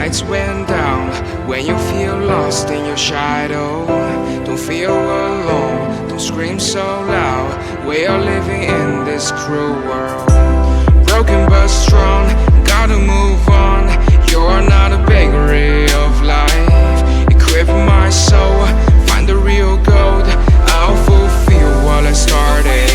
lights went down. When you feel lost in your shadow, don't feel alone, don't scream so loud. We are living in this cruel world, broken but strong, gotta move on. You're not a bakery of life, equip my soul, find the real gold. I'll fulfill what I started.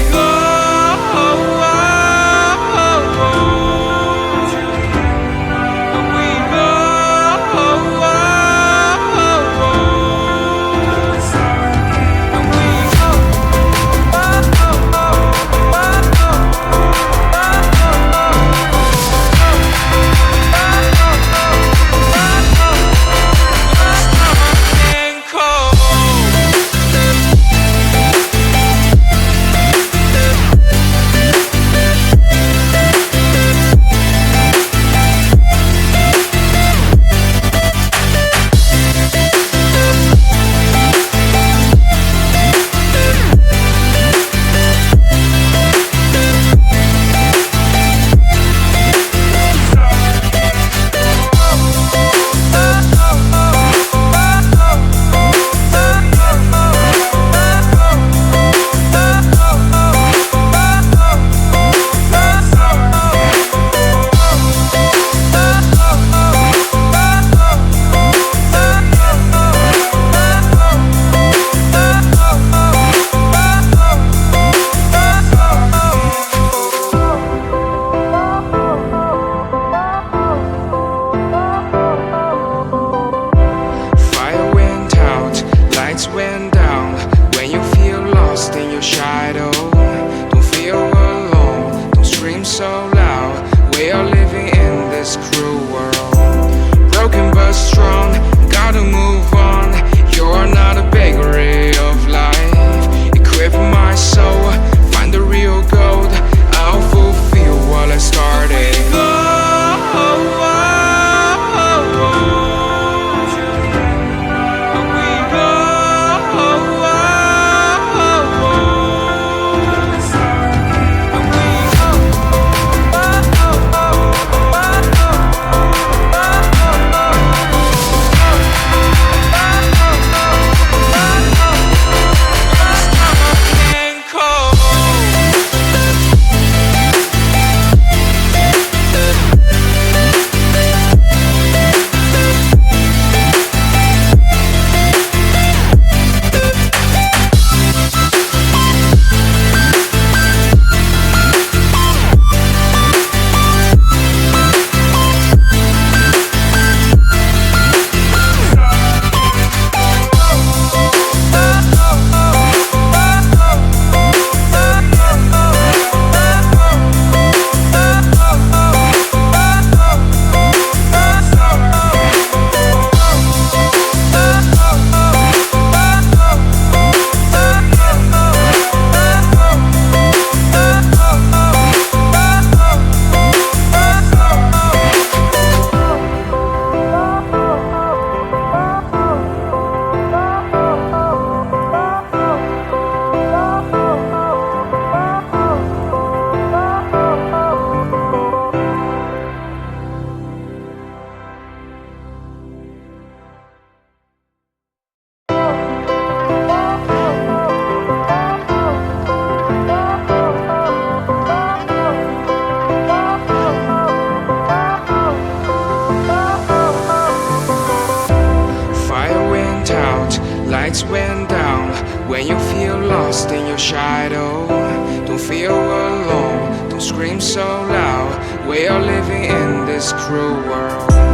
Went down. When you feel lost in your shadow, don't feel alone, don't scream so loud. We are living in this cruel world, broken but strong, gotta move on. You're not a bakery of life, equip my soul, find the real gold. I'll fulfill what I started. Lights went down. When you feel lost in your shadow, don't feel alone, don't scream so loud. We are living in this cruel world.